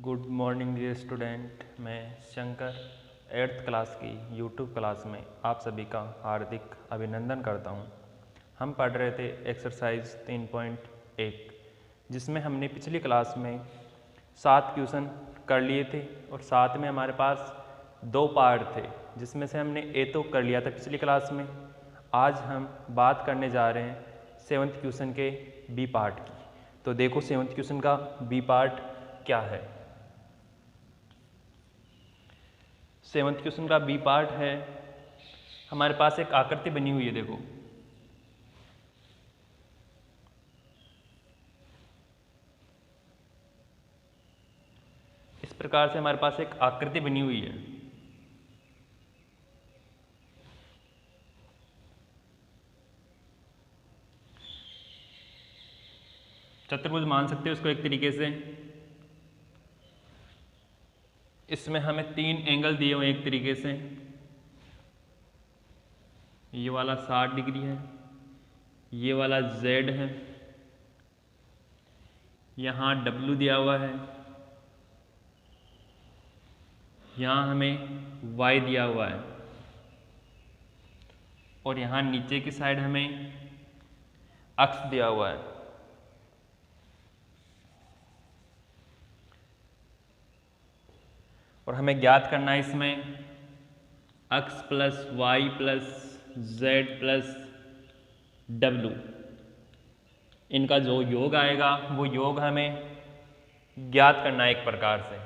Good morning dear student. मैं Shankar 8th class की YouTube class में आप सभी का हार्दिक अभिनंदन करता हूं। हम पढ़ रहे थे एक्सरसाइज 3.1 जिसमें हमने पिछली क्लास में 7 क्वेश्चन कर लिए थे और साथ में हमारे पास 2 पार्ट थे जिसमें से हमने ए तो कर लिया था पिछली क्लास में। आज हम बात करने जा रहे हैं 7th क्वेश्चन के बी पार्ट की। तो देखो 7th क्वेश्चन का बी पार्ट क्या है। 7th क्वेश्चन का बी पार्ट है, हमारे पास एक आकृति बनी हुई है। देखो इस प्रकार से हमारे पास एक आकृति बनी हुई है। चतुर्भुज मान सकते हो इसको एक तरीके से। इसमें हमें 3 एंगल दिए हुए एक तरीके से। ये वाला 60 डिग्री है, ये वाला Z है, यहाँ W दिया हुआ है, यहाँ हमें Y दिया हुआ है और यहाँ नीचे की साइड हमें अक्ष दिया हुआ है। और हमें ज्ञात करना है इसमें x plus Y plus Z plus W, इनका जो योग आएगा वो योग हमें ज्ञात करना है एक प्रकार से।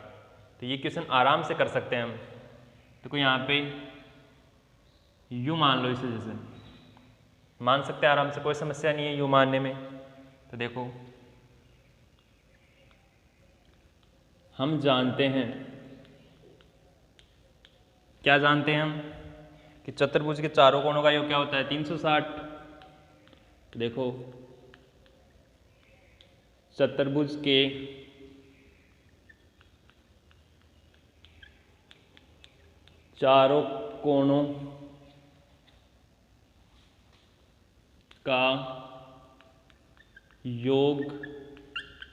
तो ये क्वेश्चन आराम से कर सकते हैं हम। तो कोई यहाँ पे यू मान लो, इसे जैसे मान सकते हैं आराम से, कोई समस्या नहीं है यू मानने में। तो देखो हम जानते हैं, क्या जानते हैं हम कि चतुर्भुज के चारों कोणों का योग क्या होता है 360। तो देखो चतुर्भुज के चारों कोणों का योग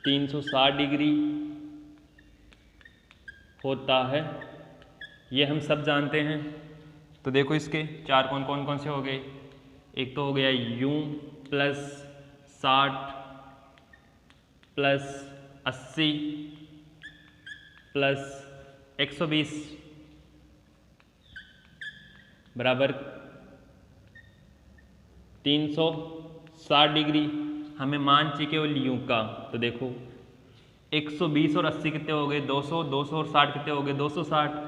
360 डिग्री होता है, ये हम सब जानते हैं। तो देखो इसके 4 कोण कौन कौन से हो गए। एक तो हो गया u प्लस 60 प्लस 80 प्लस 120 बराबर 360 डिग्री। हमें मान चाहिए केवल u का। तो देखो 120 और 80 कितने हो गए 200, 200 और 60 कितने हो गए 260।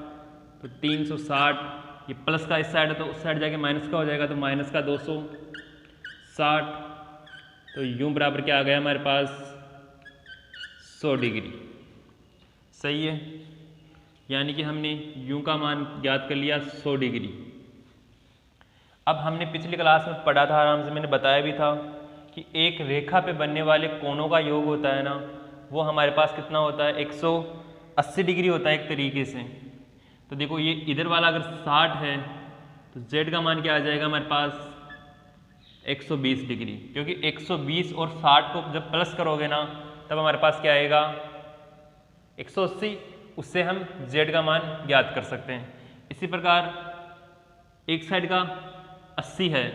तो 360, ये प्लस का इस साइड है तो उस साइड जाके माइनस का हो जाएगा, तो माइनस का 260। तो यूं बराबर क्या आ गया हमारे पास 100 डिग्री। सही है, यानी कि हमने यूं का मान ज्ञात कर लिया 100 डिग्री। अब हमने पिछली क्लास में पढ़ा था, आराम से मैंने बताया भी था कि एक रेखा पे बनने वाले कोणों का योग होता है ना, वो हमारे पास कितना होता है 180 डिग्री होता है एक तरीके से। तो देखो ये इधर वाला अगर 60 है तो z का मान क्या आ जाएगा हमारे पास 120 डिग्री, क्योंकि 120 और 60 को जब प्लस करोगे ना तब हमारे पास क्या आएगा 180। उससे हम z का मान ज्ञात कर सकते हैं। इसी प्रकार एक साइड का 80 है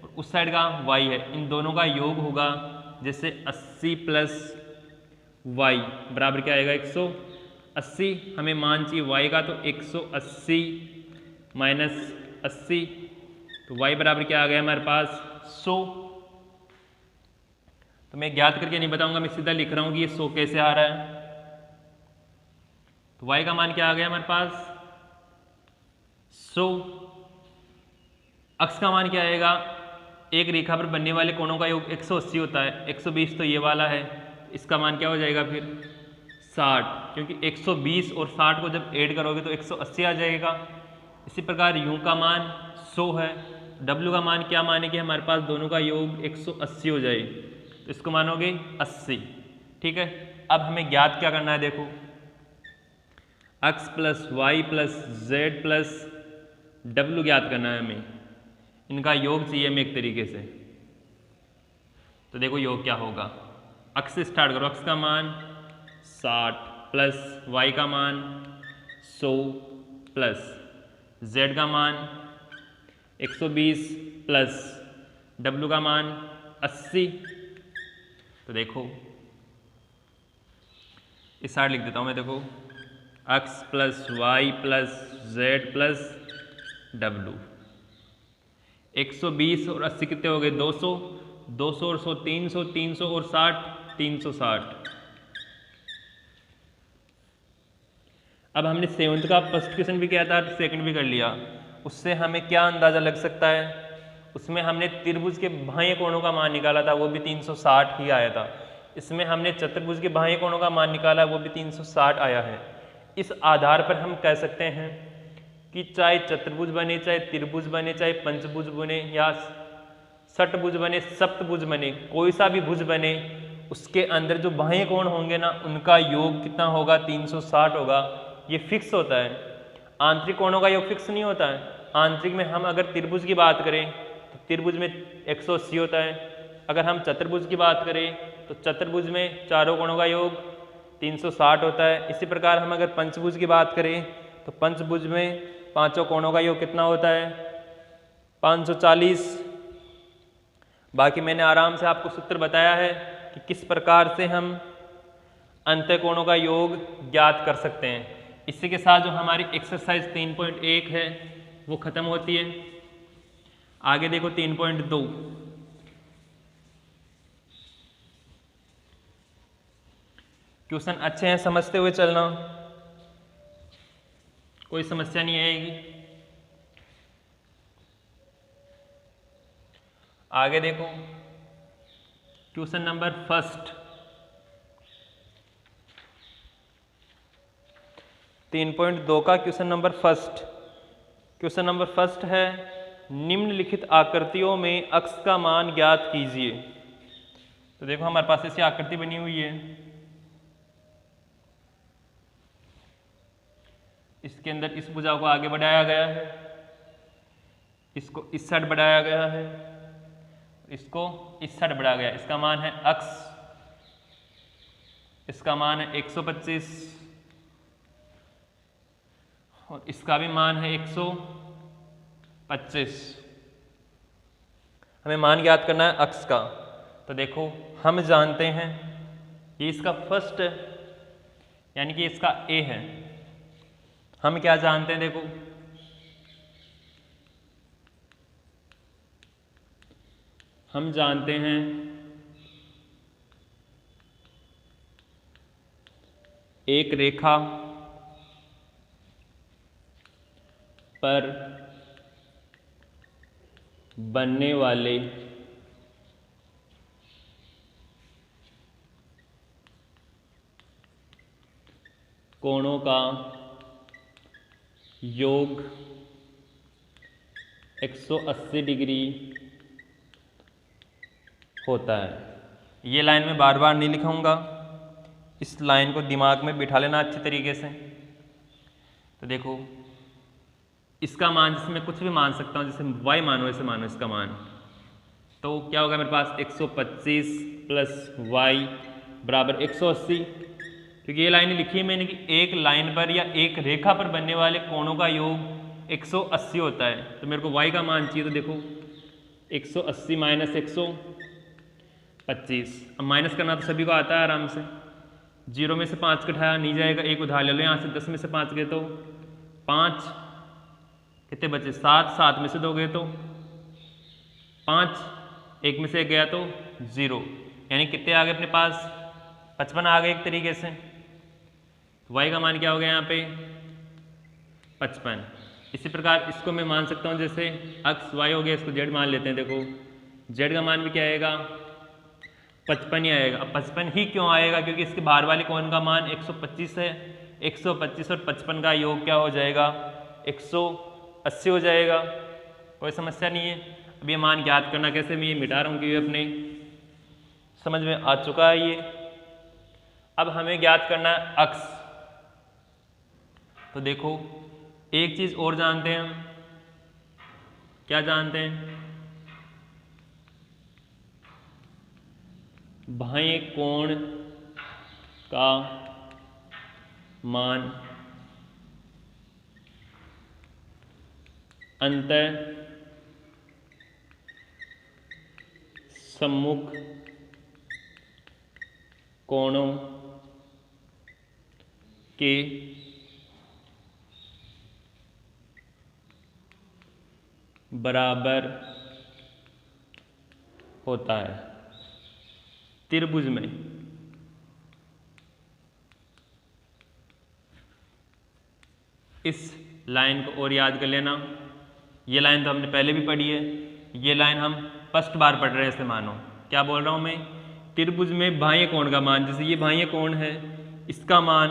और उस साइड का y है, इन दोनों का योग होगा जैसे 80 प्लस y बराबर क्या आएगा 180। हमें मान चाहिए y का, तो 180 माइनस 80, तो y बराबर क्या आ गया हमारे पास 100। तो मैं ज्ञात करके नहीं बताऊंगा, मैं सीधा लिख रहा हूं कि ये 100 कैसे आ रहा है। तो y का मान क्या आ गया हमारे पास 100। अक्ष का मान क्या आएगा, एक रेखा पर बनने वाले कोणों का योग 180 होता है। 120 तो ये वाला है, इसका मान क्या हो जाएगा फिर 60, क्योंकि 120 और 60 को जब ऐड करोगे तो 180 आ जाएगा। इसी प्रकार u का मान 100 है, w का मान क्या मानेंगे हमारे पास दोनों का योग 180 हो जाए, तो इसको मानोगे 80। ठीक है, अब हमें ज्ञात क्या करना है, देखो x plus Y plus Z plus W ज्ञात करना है हमें। इनका योग चाहिए हमें एक तरीके से। तो देखो योग क्या होगा, x से स्टार्ट करो, x का मान 60 प्लस y का मान 100 प्लस z का मान 120 प्लस w का मान 80। तो देखो इस साइड लिख देता हूँ मैं, देखो x plus Y plus Z plus W. 120 और 80 कितने हो गए? 200, 200 और 100 300, 300 और 60 360। अब हमने सेवंथ का फर्स्ट क्वेश्चन भी किया था, सेकंड भी कर लिया। उससे हमें क्या अंदाज़ा लग सकता है? उसमें हमने त्रिभुज के बाह्य कोणों का मान निकाला था, वो भी 360 ही आया था। इसमें हमने चतुर्भुज के बाह्य कोणों का मान निकाला, वो भी 360 आया है। इस आधार पर हम कह सकते हैं कि चाहे चतुर्भुज बने, चाहे त्रिभुज बने, चाहे पंचभुज बने या षटभुज बने, सप्तभुज बने, कोई सा भी भुज बने, उसके अंदर जो बाह्य कोण होंगे ना, उनका योग कितना होगा? 360 होगा। ये फिक्स होता है। आंतरिक कोणों का योग फिक्स नहीं होता है। आंतरिक में हम अगर त्रिभुज की बात करें तो त्रिभुज में 180 होता है। अगर हम चतुर्भुज की बात करें तो चतुर्भुज में चारों कोणों का योग 360 होता है। इसी प्रकार हम अगर पंचभुज की बात करें तो पंचभुज में पांचों कोणों का योग कितना होता है? 540। बाकी मैंने आराम से आपको सूत्र बताया है कि किस प्रकार से हम अंतःकोणों का योग ज्ञात कर सकते हैं। इसी के साथ जो हमारी एक्सरसाइज 3.1 है वो खत्म होती है। आगे देखो 3.2। क्वेश्चन अच्छे हैं, समझते हुए चलना, कोई समस्या नहीं आएगी। आगे देखो क्वेश्चन नंबर फर्स्ट 3.2 का question number first. Question number first है निम्नलिखित आकृतियों में अक्ष का मान ज्ञात कीजिए। तो देखो हमारे पास ऐसी आकृति बनी हुई है, इसके अंदर इस भुजा को आगे बढ़ाया गया है, इसको इस साइड बढ़ाया गया है, इसको इस साइड बढ़ाया गया है। इसका मान है अक्ष, इसका मान है 125 और इसका भी मान है 125। हमें मान ज्ञात करना है अक्ष का। तो देखो हम जानते हैं ये इसका फर्स्ट यानी कि इसका ए है। हम क्या जानते हैं? देखो हम जानते हैं एक रेखा पर बनने वाले कोणों का योग 180 डिग्री होता है। ये लाइन में बार बार नहीं लिखूंगा, इस लाइन को दिमाग में बिठा लेना अच्छी तरीके से। तो देखो इसका मान, जिसमें कुछ भी मान सकता हूँ, जैसे y मानो, ऐसे मानो इसका मान, तो क्या होगा मेरे पास? 125 प्लस y बराबर 180। क्योंकि ये लाइन लिखी है मैंने कि एक लाइन पर या एक रेखा पर बनने वाले कोणों का योग 180 होता है। तो मेरे को y का मान चाहिए। तो देखो 180 माइनस 125। अब माइनस करना तो सभी को आता है आराम से। 0 में से 5 कटाया नहीं जाएगा, एक उधार ले लो यहाँ से। 10 में से 5 गए तो 5, कितने बचे? 7, 7 में से 2 गए तो 5, 1 में से 1 गया तो 0, यानी कितने आ गए अपने पास? 55 आ गए एक तरीके से। तो y का मान क्या हो गया यहाँ पे? 55। इसी प्रकार इसको मैं मान सकता हूँ, जैसे अक्ष y हो गया, इसको z मान लेते हैं। देखो z का मान भी क्या आएगा? 55 ही आएगा। अब 55 ही क्यों आएगा? क्योंकि इसके बाहर वाले कोण का मान 125 है। 125 और 55 का योग क्या हो जाएगा? 180 हो जाएगा। कोई समस्या नहीं है। अब ये मान ज्ञात करना कैसे, मैं ये मिटा रहा हूँ क्योंकि अपने समझ में आ चुका है ये। अब हमें ज्ञात करना है अक्ष। तो देखो एक चीज और जानते हैं हम, क्या जानते हैं? बाह्य कोण का मान अंतः सम्मुख कोणों के बराबर होता है। त्रिभुज में इस लाइन को और याद कर लेना। ये लाइन तो हमने पहले भी पढ़ी है, ये लाइन हम फर्स्ट बार पढ़ रहे हैं। इसे मानो क्या बोल रहा हूं मैं, त्रिभुज में बाह्य कोण का मान, जैसे ये बाह्य कोण है, इसका मान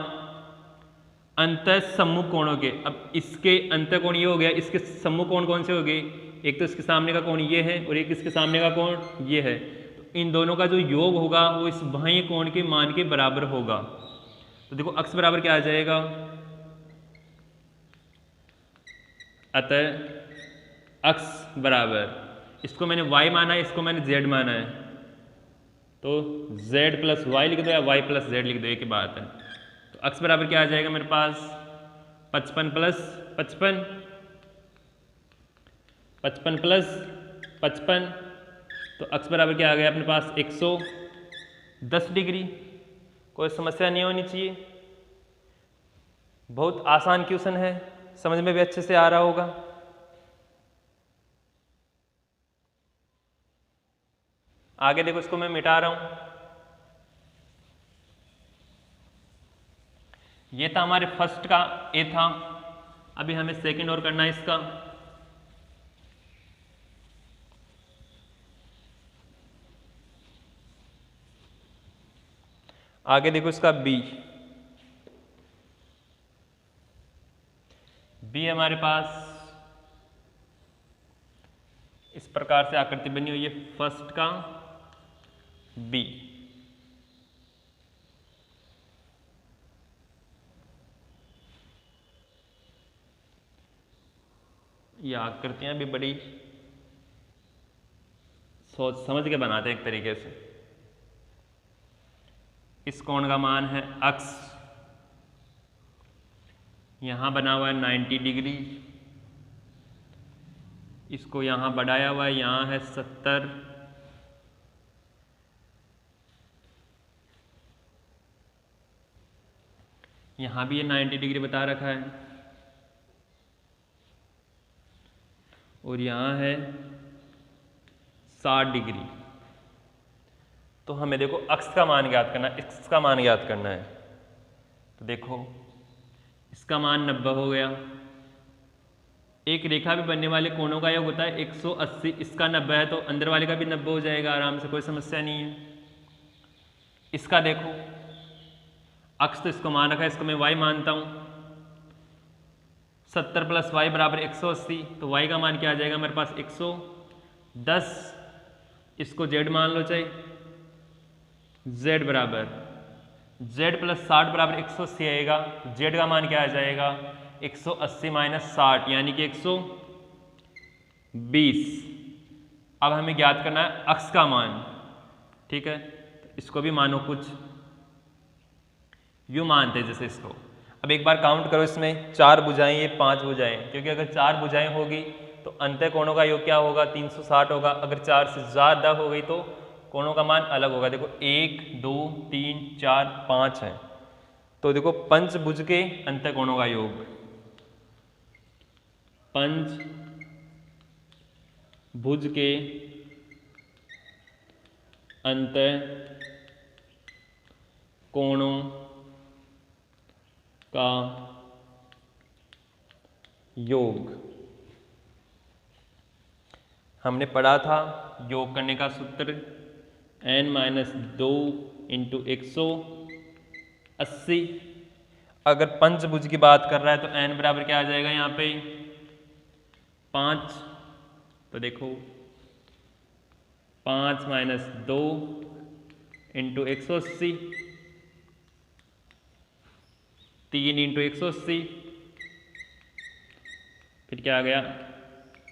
अंतः सम्मुख कोणों के, अब इसके अंतः कोण ये हो गया, इसके सम्मुख कोण कौन से हो गए, एक तो इसके सामने का कोण ये है और एक इसके सामने का कोण ये है। तो इन दोनों का जो योग होगा वो इस बाह्य कोण के मान के बराबर होगा। तो देखो अक्स बराबर क्या आ जाएगा, अतः अक्स बराबर, इसको मैंने y माना है, इसको मैंने z माना है, तो z प्लस वाई लिख दो या y प्लस z लिख दो, एक ही बात है। तो अक्स बराबर क्या आ जाएगा मेरे पास, 55 प्लस 55, 55 प्लस 55, तो अक्स बराबर क्या आ गया अपने पास 110 डिग्री। कोई समस्या नहीं होनी चाहिए, बहुत आसान क्वेश्चन है, समझ में भी अच्छे से आ रहा होगा। आगे देखो, इसको मैं मिटा रहा हूं। ये था हमारे फर्स्ट का ए था, अभी हमें सेकंड और करना है इसका। आगे देखो इसका बी हमारे पास इस प्रकार से आकृति बनी हुई है, फर्स्ट का बी। ये आकृतियां भी बड़ी सोच समझ के बनाते हैं एक तरीके से। इस कोण का मान है अक्स, यहां बना हुआ है 90 डिग्री, इसको यहां बढ़ाया हुआ है, यहां है 70, यहां भी ये 90 डिग्री बता रखा है, और यहां है 60 डिग्री। तो हमें देखो अक्स का मान ज्ञात करना है, एक्स का मान ज्ञात करना है। तो देखो इसका मान 90 हो गया। एक रेखा भी बनने वाले कोणों का योग होता है 180, इसका 90 है तो अंदर वाले का भी 90 हो जाएगा आराम से, कोई समस्या नहीं है। इसका देखो अक्स तो इसको मान रखा है, इसको मैं y मानता हूं, 70 प्लस वाई बराबर 180, तो y का मान क्या आ जाएगा मेरे पास 110, इसको z मान लो चाहे, z बराबर z प्लस 60 बराबर 180 आएगा, z का मान क्या आ जाएगा 180 माइनस 60 यानी कि 120। अब हमें ज्ञात करना है अक्स का मान, ठीक है। तो इसको भी मानो कुछ यूं मानते हैं जैसे इसको। अब एक बार काउंट करो, इसमें 4 भुजाएं, ये 5 भुजाएं, क्योंकि अगर 4 भुजाएं होगी तो अंतः कोणों का योग क्या होगा 360 होगा। अगर 4 से ज़्यादा हो गई तो कोणों का मान अलग होगा। देखो 1 2 3 4 5 है, तो देखो पंचभुज के अंतः कोणों का योग, पंचभुज के अंतः कोणों का योग हमने पढ़ा था। योग करने का सूत्र n-2 इंटू 180। अगर पंचभुज की बात कर रहा है तो n बराबर क्या आ जाएगा यहाँ पे 5। तो देखो 5 माइनस 2 इंटू 180, 3 इंटू 180, फिर क्या आ गया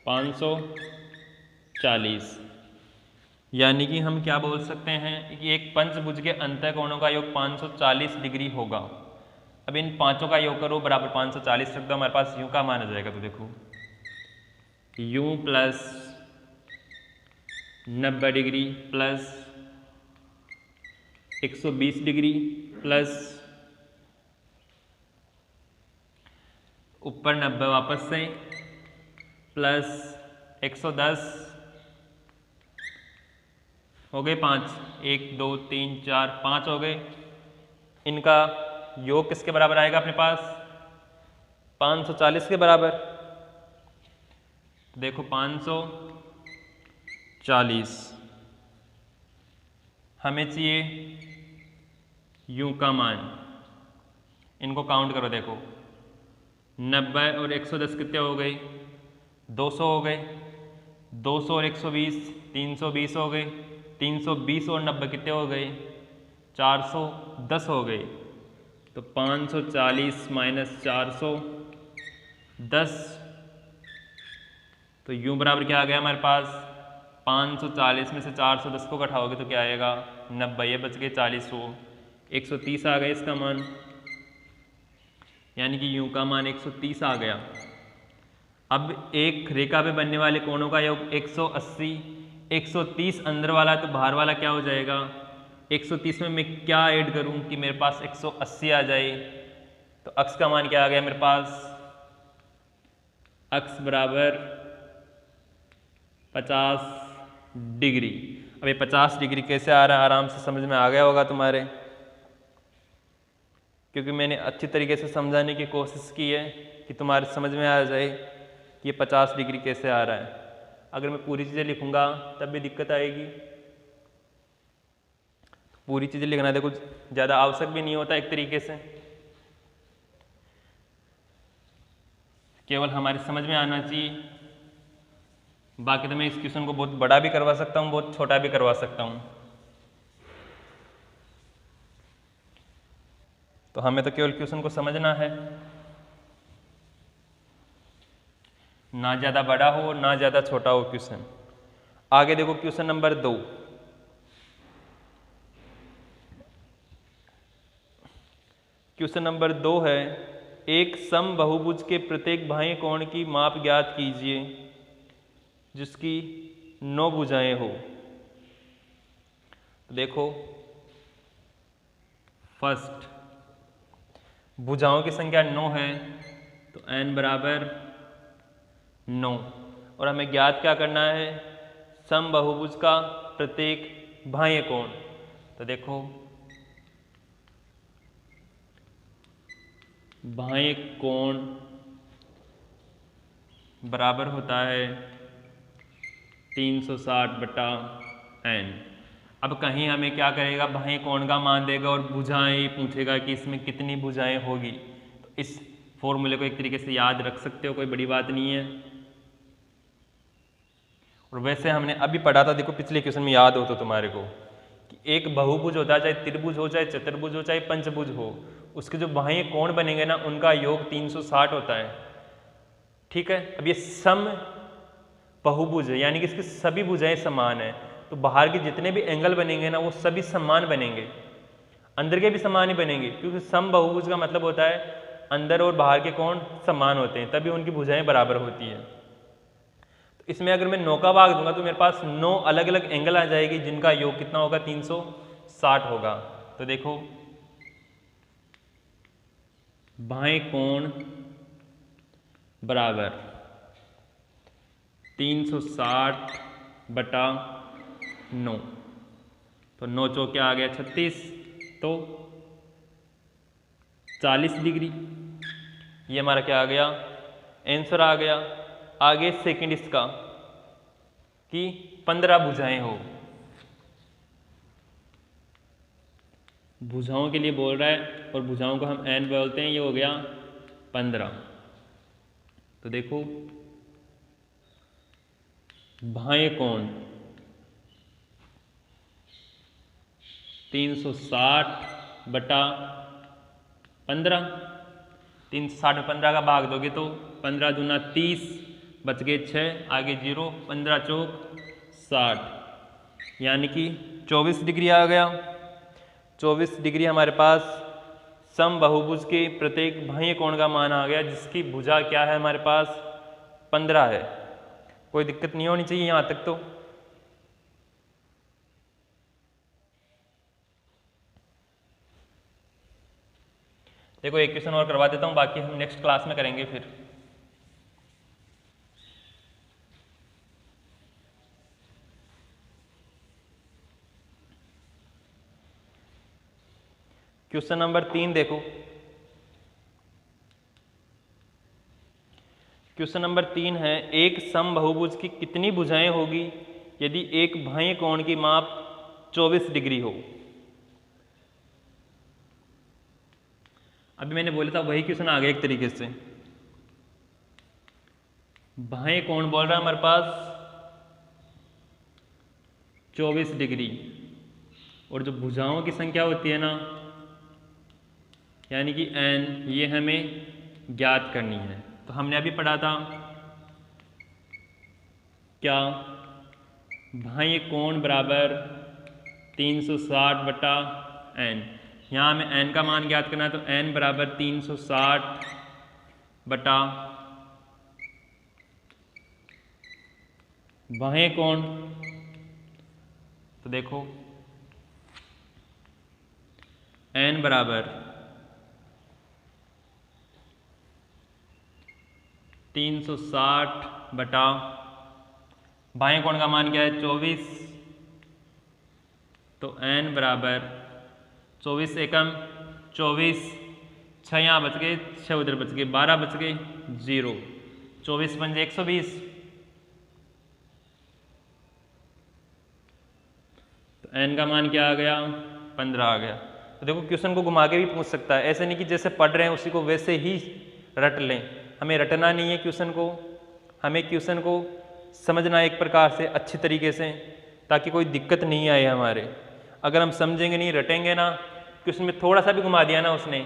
540। यानी कि हम क्या बोल सकते हैं कि एक पंचभुज के अंतः कोणों का योग 540 डिग्री होगा। अब इन पांचों का योग करो बराबर 540 रख दो, हमारे पास u का मान आ जाएगा। तो देखो u plus 90 degree plus 120 degree plus ऊपर 90 वापस से प्लस 110 हो गए 5, 1 2 3 4 5 हो गए। इनका योग किसके बराबर आएगा अपने पास? 540 के बराबर। देखो 540 हमें चाहिए u का मान। इनको काउंट करो, देखो 90 और 110 कितने हो गए? 200 हो गए। 200 और 120 320 हो गए। 320 और 90 कितने हो गए? 410 हो गए। तो 540 माइनस 410, तो u बराबर क्या आ गया हमारे पास? 540 में से 410 को घटाओगे तो क्या आएगा? 90, ये बच गए 40 हो 130 आ गया इसका मान, यानी कि u का मान 130 आ गया। अब एक रेखा पे बनने वाले कोणों का योग 180, 130 अंदर वाला तो बाहर वाला क्या हो जाएगा? 130 में मैं क्या ऐड करूं कि मेरे पास 180 आ जाए? तो अक्स का मान क्या आ गया मेरे पास? अक्स बराबर 50 डिग्री। अब ये 50 डिग्री कैसे आ रहा है आराम से समझ में आ गया होगा तुम्हारे, क्योंकि मैंने अच्छी तरीके से समझाने की कोशिश की है कि तुम्हारे समझ में आ जाए कि ये 50 डिग्री कैसे आ रहा है। अगर मैं पूरी चीज़ें लिखूंगा तब भी दिक्कत आएगी। पूरी चीज़ें लिखना देखो ज़्यादा आवश्यक भी नहीं होता, एक तरीके से केवल हमारी समझ में आना चाहिए। बाकी तो मैं इस क्वेश्चन को बहुत बड़ा भी करवा सकता हूँ, बहुत छोटा भी करवा सकता हूँ। तो हमें तो केवल क्वेश्चन को समझना है, ना ज़्यादा बड़ा हो ना ज़्यादा छोटा हो क्वेश्चन। आगे देखो क्वेश्चन नंबर 2। क्वेश्चन नंबर 2 है, एक समबाहुभुज के प्रत्येक बाह्य कोण की माप ज्ञात कीजिए जिसकी 9 भुजाएं हो। तो देखो फर्स्ट भुजाओं की संख्या 9 है, तो n बराबर 9, और हमें ज्ञात क्या करना है? समबाहुभुज का प्रत्येक बाह्य कोण। तो देखो बाह्य कोण बराबर होता है 360 बटा n। अब कहीं हमें क्या करेगा? बाह्य कोण का मान देगा और भुजाएं पूछेगा कि इसमें कितनी भुजाएं होगी। तो इस फॉर्मूले को एक तरीके से याद रख सकते हो, कोई बड़ी बात नहीं है। और वैसे हमने अभी पढ़ा था, देखो पिछले क्वेश्चन में याद हो तो तुम्हारे को, कि एक बहुभुज होता है, चाहे त्रिभुज हो, चाहे चतुर्भुज हो, चाहे पंचभुज हो, उसके जो बाह्य कोण बनेंगे ना उनका योग 360 होता है। ठीक है। अब ये सम बहुभुज है, यानी कि इसकी सभी भुजाएं समान है, तो बाहर के जितने भी एंगल बनेंगे ना वो सभी समान बनेंगे, अंदर के भी समान ही बनेंगे, क्योंकि सम बहुभुज का मतलब होता है अंदर और बाहर के कोण समान होते हैं, तभी उनकी भुजाएं बराबर होती है। तो इसमें अगर मैं 9 का भाग दूंगा तो मेरे पास 9 अलग अलग एंगल आ जाएगी जिनका योग कितना होगा? 360 होगा। तो देखो बाएं कोण बराबर 360 बटा 9, तो 9 चौक क्या आ गया? 36, तो 40 डिग्री। ये हमारा क्या आ गया? आंसर आ गया। आगे सेकंड इसका कि 15 भुजाएं हो। भुजाओं के लिए बोल रहा है और भुजाओं को हम n बोलते हैं, ये हो गया 15। तो देखो बाह्य कोण 360 बटा 15, 360 में 15 का भाग दोगे तो 15 दूना 30, बच गए 6, आगे 0, 15 चौक 60, यानी कि 24 डिग्री आ गया। 24 डिग्री हमारे पास समबाहुभुज के प्रत्येक बाह्य कोण का मान आ गया, जिसकी भुजा क्या है हमारे पास 15 है। कोई दिक्कत नहीं होनी चाहिए यहां तक। तो देखो एक क्वेश्चन और करवा देता हूं, बाकी हम नेक्स्ट क्लास में करेंगे फिर। क्वेश्चन नंबर 3 देखो। क्वेश्चन नंबर 3 है, एक समबाहुभुज की कितनी भुजाएं होगी यदि एक बाह्य कोण की माप 24 डिग्री हो। अभी मैंने बोला था वही क्वेश्चन आ गया एक तरीके से। बाह्य कोण बोल रहा है हमारे पास 24 डिग्री, और जो भुजाओं की संख्या होती है ना, यानी कि n, ये हमें ज्ञात करनी है। तो हमने अभी पढ़ा था क्या, बाह्य कोण बराबर 360/n। यहाँ हमें n का मान ज्ञात करना है, तो n बराबर 360 बटा बाह्य कोण। तो देखो n बराबर 360 बटा बाह्य कोण का मान क्या है 24, तो n बराबर 24 एकम 24, 6 यहाँ बच गए, 6 उधर बच गए, 12 बच गए, 0, 24 पंजे 120। तो n का मान क्या आ गया 15 आ गया। तो देखो क्वेश्चन को घुमा के भी पूछ सकता है, ऐसे नहीं कि जैसे पढ़ रहे हैं उसी को वैसे ही रट लें। हमें रटना नहीं है क्वेश्चन को, हमें क्वेश्चन को समझना एक प्रकार से अच्छी तरीके से, ताकि कोई दिक्कत नहीं आए हमारे। अगर हम समझेंगे नहीं, रटेंगे ना, क्वेश्चन में थोड़ा सा भी घुमा दिया ना उसने,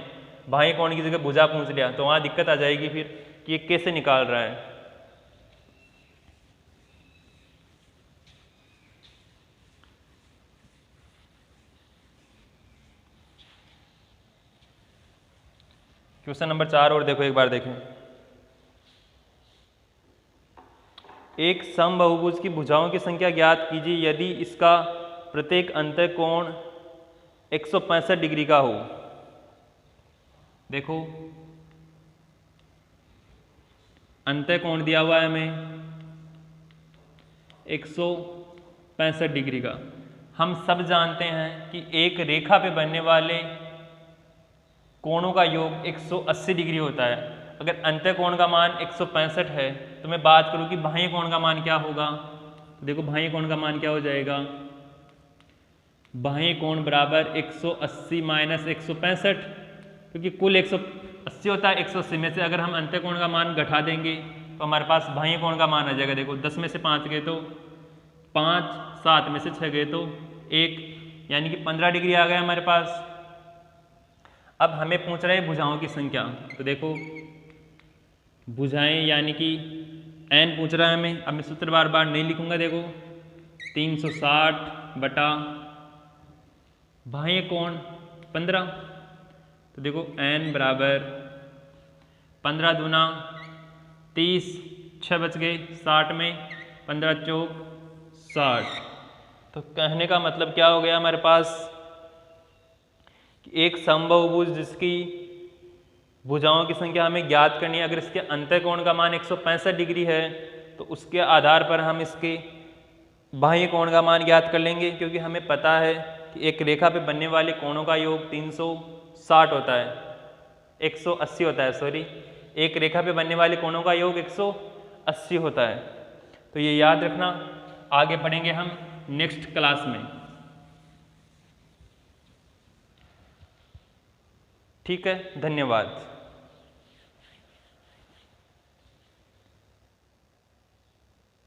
बाह्य कोण की जगह भुजा पूछ लिया, तो वहाँ दिक्कत आ जाएगी फिर कि ये कैसे निकाल रहा है। क्वेश्चन नंबर 4 और देखो एक बार देखें। एक समबाहुभुज की भुजाओं की संख्या ज्ञात कीजिए यदि इसका प्रत्येक अंतःकोण 165 डिग्री का हो। देखो अंतःकोण दिया हुआ है हमें 165 डिग्री का। हम सब जानते हैं कि एक रेखा पे बनने वाले कोणों का योग 180 डिग्री होता है। अगर अंतःकोण का मान 165 है तो मैं बात करूं कि बाह्य कोण का मान क्या होगा। तो देखो बाह्य कोण का मान क्या हो जाएगा, बाह्य कोण बराबर 180 माइनस 165, क्योंकि कुल 180 होता है। 180 में से अगर हम अंतःकोण का मान घटा देंगे तो हमारे पास बाह्य कोण का मान आ जाएगा। देखो 10 में से 5 गए तो 5, 7 में से 6 गए तो 1, यानी कि 15 डिग्री आ गया हमारे पास। अब हमें पूछ रहे हैं भुजाओं की संख्या। तो देखो भुजाएं यानी कि n पूछ रहा है हमें। अब मैं सूत्र बार बार नहीं लिखूंगा। देखो 360 बटा बाह्य कोण 15। तो देखो n बराबर 15 दूना 30, 6 बच गए, 60 में 15 चौक 60। तो कहने का मतलब क्या हो गया हमारे पास कि एक समबाहुभुज जिसकी भुजाओं की संख्या हमें ज्ञात करनी है, अगर इसके अंतःकोण का मान 165 डिग्री है तो उसके आधार पर हम इसके बाह्य कोण का मान ज्ञात कर लेंगे, क्योंकि हमें पता है कि एक रेखा पे बनने वाले कोणों का योग 360 होता है, 180 होता है, सॉरी, एक रेखा पे बनने वाले कोणों का योग 180 होता है। तो ये याद रखना, आगे पढ़ेंगे हम नेक्स्ट क्लास में। ठीक है, धन्यवाद।